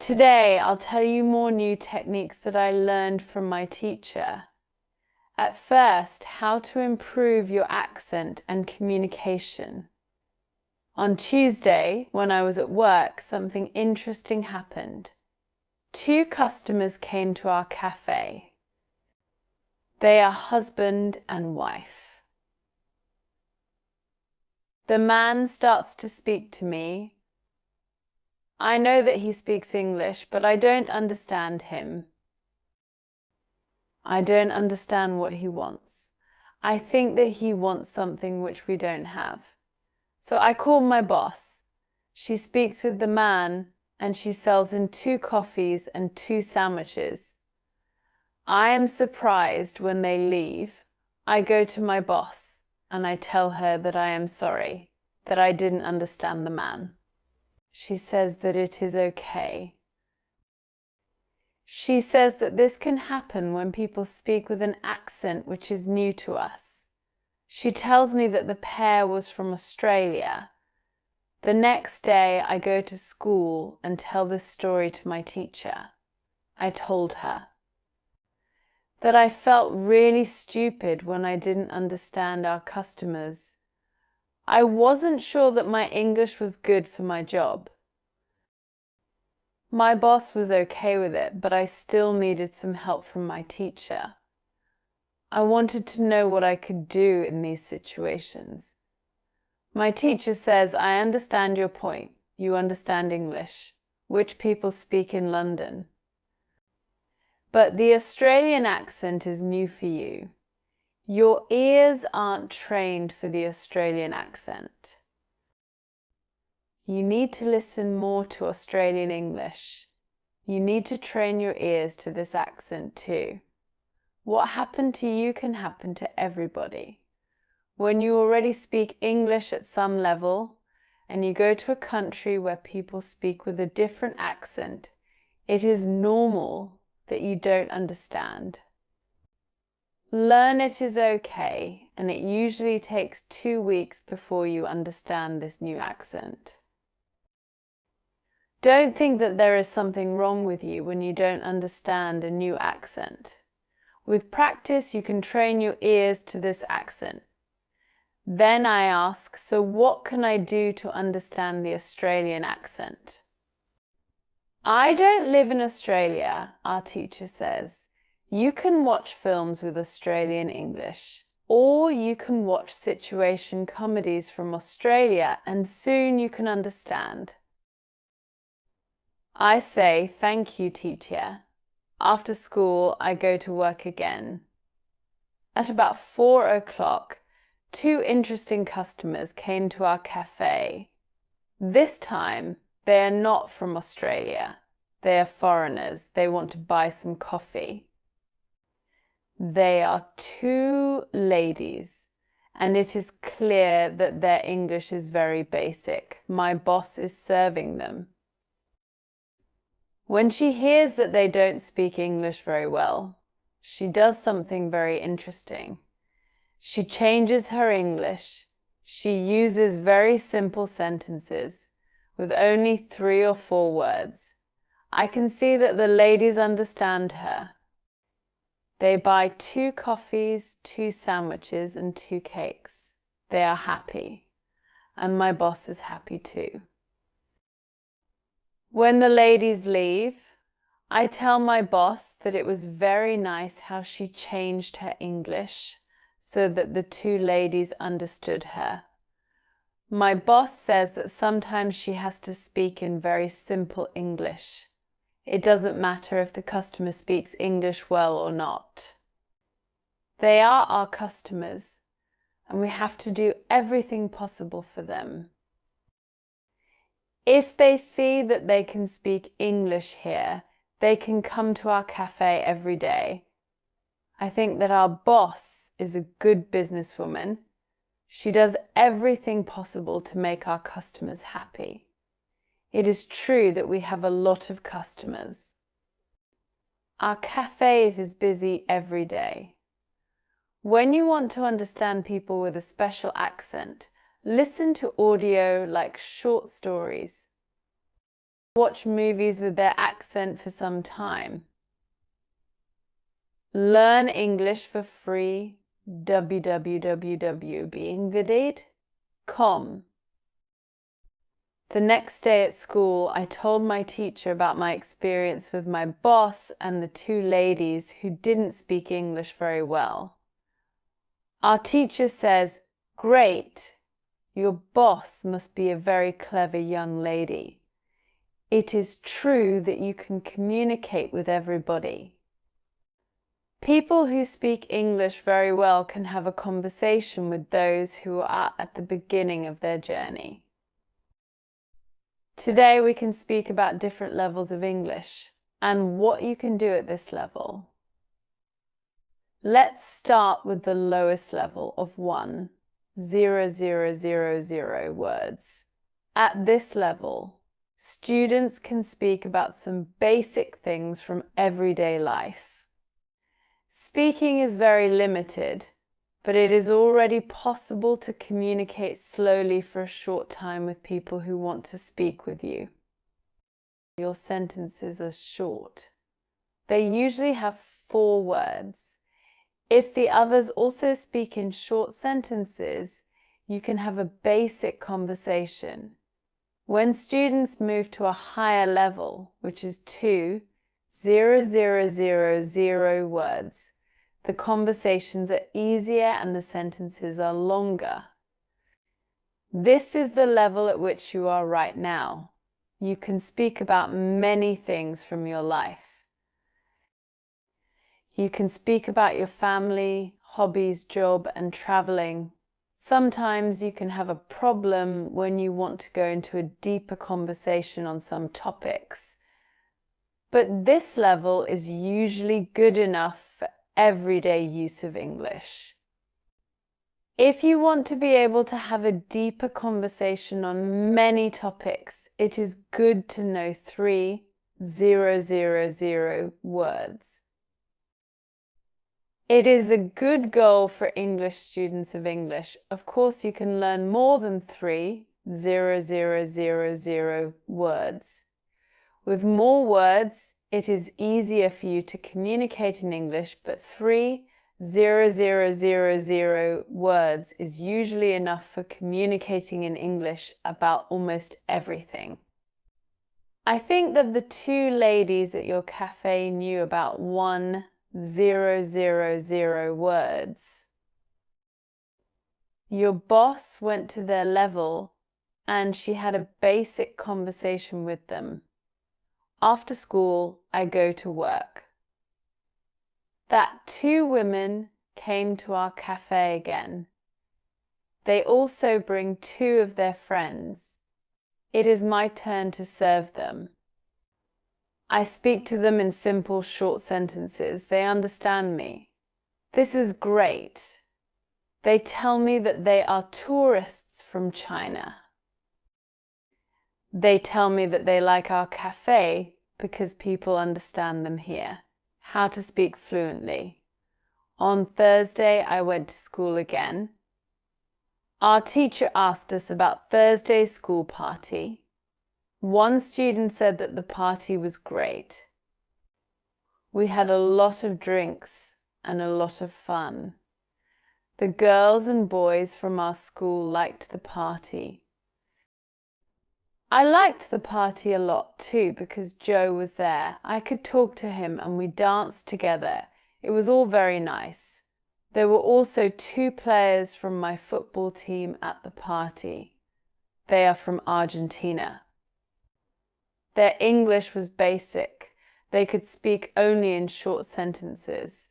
Today, I'll tell you more new techniques that I learned from my teacher. At first, how to improve your accent and communication. On Tuesday, when I was at work, something interesting happened. Two customers came to our cafe. They are husband and wife. The man starts to speak to me. I know that he speaks English, but I don't understand him. I don't understand what he wants. I think that he wants something which we don't have. So I called my boss. She speaks with the man and she sells him 2 coffees and 2 sandwiches. I am surprised when they leave. I go to my boss and I tell her that I am sorry, that I didn't understand the man. She says that it is okay. She says that this can happen when people speak with an accent which is new to us. She tells me that the pair was from Australia. The next day I go to school and tell this story to my teacher. I told her that I felt really stupid when I didn't understand our customers. I wasn't sure that my English was good for my job. My boss was okay with it, but I still needed some help from my teacher. I wanted to know what I could do in these situations. My teacher says, I understand your point. You understand English, which people speak in London. But the Australian accent is new for you. Your ears aren't trained for the Australian accent. You need to listen more to Australian English. You need to train your ears to this accent too. What happened to you can happen to everybody. When you already speak English at some level and you go to a country where people speak with a different accent, it is normal that you don't understand. Learn it is okay, and it usually takes 2 weeks before you understand this new accent. Don't think that there is something wrong with you when you don't understand a new accent. With practice, you can train your ears to this accent. Then I ask, so what can I do to understand the Australian accent? I don't live in Australia, our teacher says. You can watch films with Australian English, or you can watch situation comedies from Australia and soon you can understand. I say, thank you, teacher. After school, I go to work again. At about 4 o'clock, 2 interesting customers came to our cafe. This time, they are not from Australia. They are foreigners. They want to buy some coffee. They are 2 ladies, and it is clear that their English is very basic. My boss is serving them. When she hears that they don't speak English very well, she does something very interesting. She changes her English. She uses very simple sentences with only 3 or 4 words. I can see that the ladies understand her. They buy 2 coffees, 2 sandwiches, and 2 cakes. They are happy, and my boss is happy too. When the ladies leave, I tell my boss that it was very nice how she changed her English so that the 2 ladies understood her. My boss says that sometimes she has to speak in very simple English. It doesn't matter if the customer speaks English well or not. They are our customers, and we have to do everything possible for them. If they see that they can speak English here, they can come to our cafe every day. I think that our boss is a good businesswoman. She does everything possible to make our customers happy. It is true that we have a lot of customers. Our cafe is busy every day. When you want to understand people with a special accent, listen to audio like short stories. Watch movies with their accent for some time. Learn English for free. www.beinvidade.com. The next day at school, I told my teacher about my experience with my boss and the two ladies who didn't speak English very well. Our teacher says, "Great, your boss must be a very clever young lady. It is true that you can communicate with everybody." People who speak English very well can have a conversation with those who are at the beginning of their journey. Today we can speak about different levels of English and what you can do at this level. Let's start with the lowest level of 1,000 words. At this level, students can speak about some basic things from everyday life. Speaking is very limited, but it is already possible to communicate slowly for a short time with people who want to speak with you. Your sentences are short. They usually have 4 words. If the others also speak in short sentences, you can have a basic conversation. When students move to a higher level, which is 2,000 words, the conversations are easier and the sentences are longer. This is the level at which you are right now. You can speak about many things from your life. You can speak about your family, hobbies, job, and traveling. Sometimes you can have a problem when you want to go into a deeper conversation on some topics. But this level is usually good enough for everyday use of English. If you want to be able to have a deeper conversation on many topics, it is good to know 3,000 words. It is a good goal for English students of English. Of course, you can learn more than 3,000 words. With more words, it is easier for you to communicate in English, but 3,000 words is usually enough for communicating in English about almost everything. I think that the 2 ladies at your cafe knew about 1,000 words. Your boss went to their level and she had a basic conversation with them. After school, I go to work. That 2 women came to our cafe again. They also bring 2 of their friends. It is my turn to serve them. I speak to them in simple, short sentences. They understand me. This is great. They tell me that they are tourists from China. They tell me that they like our cafe because people understand them here. How to speak fluently. On Thursday, I went to school again. Our teacher asked us about Thursday's school party. One student said that the party was great. We had a lot of drinks and a lot of fun. The girls and boys from our school liked the party. I liked the party a lot too because Joe was there. I could talk to him and we danced together. It was all very nice. There were also 2 players from my football team at the party. They are from Argentina. Their English was basic. They could speak only in short sentences.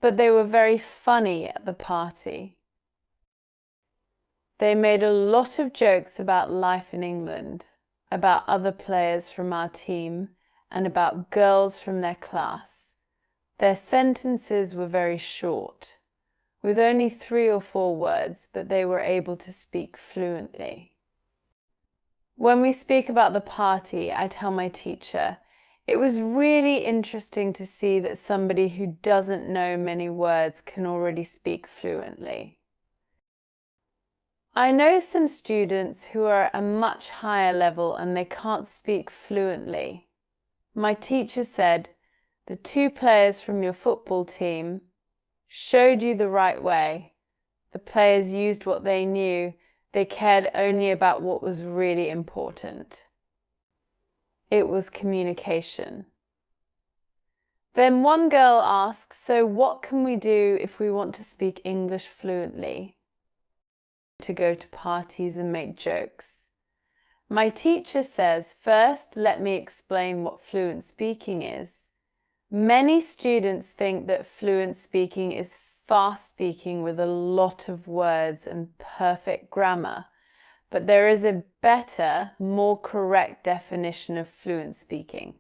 But they were very funny at the party. They made a lot of jokes about life in England, about other players from our team, and about girls from their class. Their sentences were very short, with only 3 or 4 words, but they were able to speak fluently. When we speak about the party, I tell my teacher, it was really interesting to see that somebody who doesn't know many words can already speak fluently. I know some students who are at a much higher level and they can't speak fluently. My teacher said, the 2 players from your football team showed you the right way. The players used what they knew. They cared only about what was really important. It was communication. Then one girl asked, so what can we do if we want to speak English fluently? To go to parties and make jokes. My teacher says, first, let me explain what fluent speaking is. Many students think that fluent speaking is fast speaking with a lot of words and perfect grammar, but there is a better, more correct definition of fluent speaking.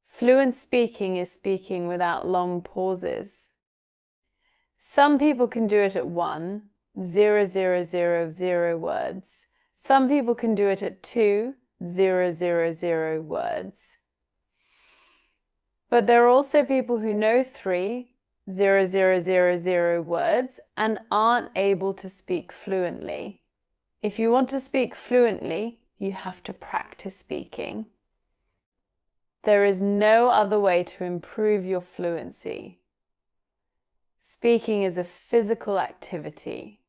Fluent speaking is speaking without long pauses. Some people can do it at 1,0,0,0,0 words. Some people can do it at 2,0,0,0 words. But there are also people who know 3,0,0,0,0 words and aren't able to speak fluently. If you want to speak fluently, you have to practice speaking. There is no other way to improve your fluency. Speaking is a physical activity.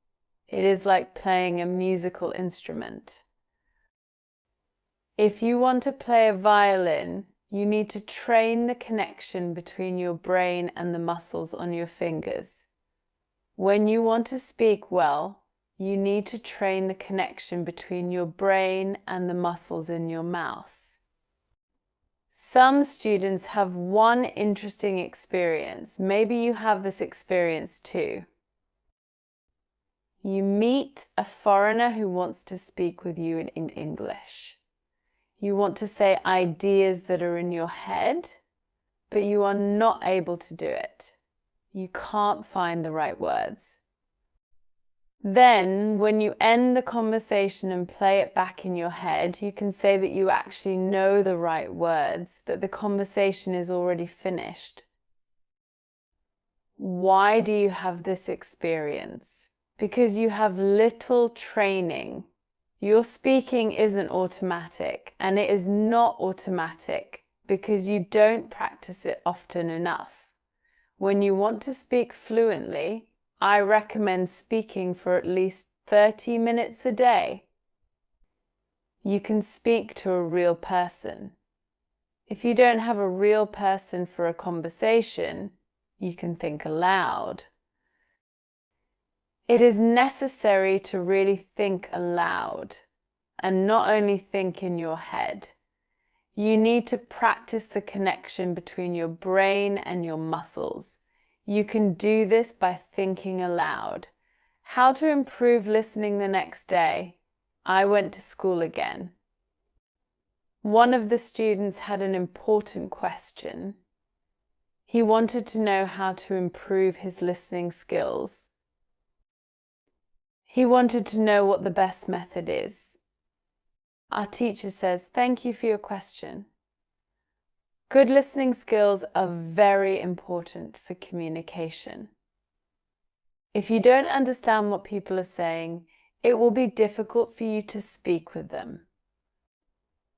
It is like playing a musical instrument. If you want to play a violin, you need to train the connection between your brain and the muscles on your fingers. When you want to speak well, you need to train the connection between your brain and the muscles in your mouth. Some students have one interesting experience. Maybe you have this experience too. You meet a foreigner who wants to speak with you in English. You want to say ideas that are in your head, but you are not able to do it. You can't find the right words. Then, when you end the conversation and play it back in your head, you can say that you actually know the right words, that the conversation is already finished. Why do you have this experience? Because you have little training. Your speaking isn't automatic, and it is not automatic because you don't practice it often enough. When you want to speak fluently, I recommend speaking for at least 30 minutes a day. You can speak to a real person. If you don't have a real person for a conversation, you can think aloud. It is necessary to really think aloud and not only think in your head. You need to practice the connection between your brain and your muscles. You can do this by thinking aloud. How to improve listening the next day? I went to school again. One of the students had an important question. He wanted to know how to improve his listening skills. He wanted to know what the best method is. Our teacher says, "Thank you for your question." Good listening skills are very important for communication. If you don't understand what people are saying, it will be difficult for you to speak with them.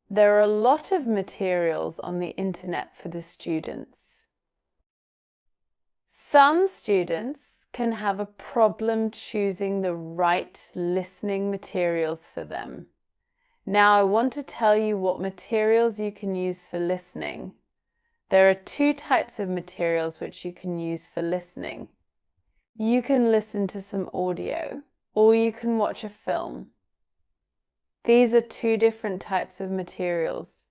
There are a lot of materials on the internet for the students. Some students can have a problem choosing the right listening materials for them. Now I want to tell you what materials you can use for listening. There are 2 types of materials which you can use for listening. You can listen to some audio, or you can watch a film. These are 2 different types of materials.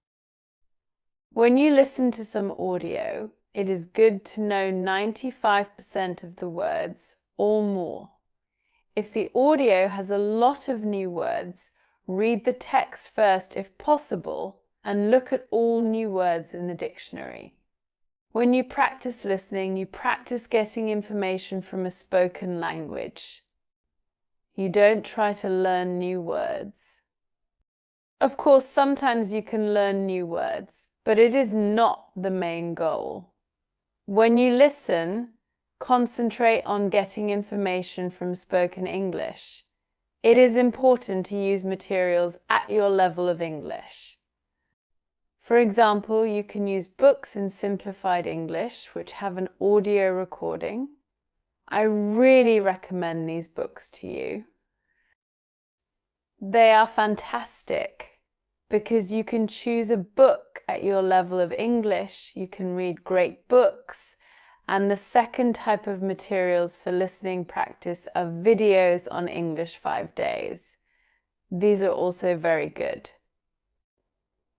When you listen to some audio, it is good to know 95% of the words or more. If the audio has a lot of new words, read the text first if possible and look at all new words in the dictionary. When you practice listening, you practice getting information from a spoken language. You don't try to learn new words. Of course, sometimes you can learn new words, but it is not the main goal. When you listen, concentrate on getting information from spoken English. It is important to use materials at your level of English. For example, you can use books in simplified English, which have an audio recording. I really recommend these books to you. They are fantastic because you can choose a book at your level of English, you can read great books, and the second type of materials for listening practice are videos on English 5 days. These are also very good.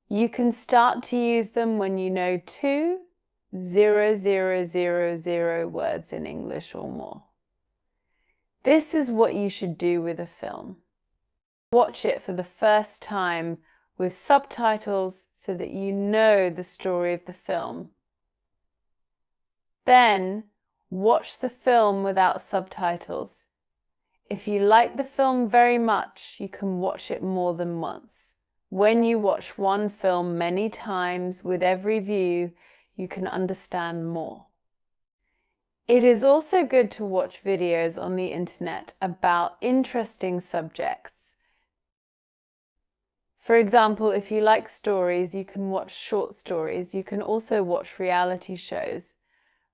You can start to use them when you know 2,0,0,0,0 words in English or more. This is what you should do with a film. Watch it for the first time with subtitles so that you know the story of the film. Then watch the film without subtitles. If you like the film very much, you can watch it more than once. When you watch one film many times with every view, you can understand more. It is also good to watch videos on the internet about interesting subjects. For example, if you like stories, you can watch short stories. You can also watch reality shows.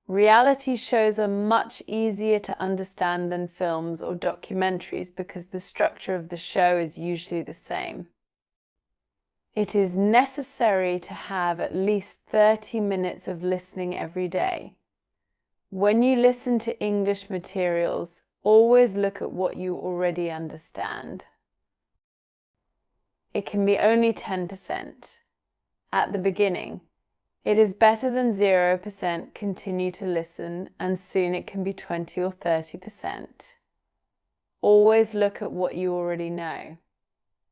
Reality shows are much easier to understand than films or documentaries because the structure of the show is usually the same. It is necessary to have at least 30 minutes of listening every day. When you listen to English materials, always look at what you already understand. It can be only 10%. At the beginning, it is better than 0%. Continue to listen, and soon it can be 20 or 30%. Always look at what you already know.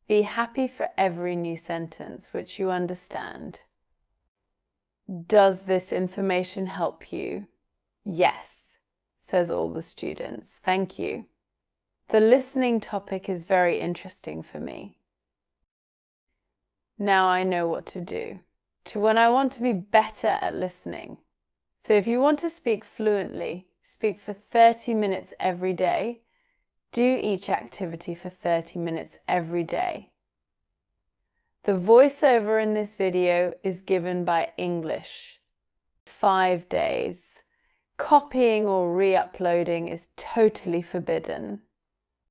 Be happy for every new sentence which you understand. Does this information help you? Yes, says all the students. Thank you. The listening topic is very interesting for me. Now I know what to do when I want to be better at listening. So if you want to speak fluently, speak for 30 minutes every day. Do each activity for 30 minutes every day. The voiceover in this video is given by English. 5 days. Copying or re-uploading is totally forbidden.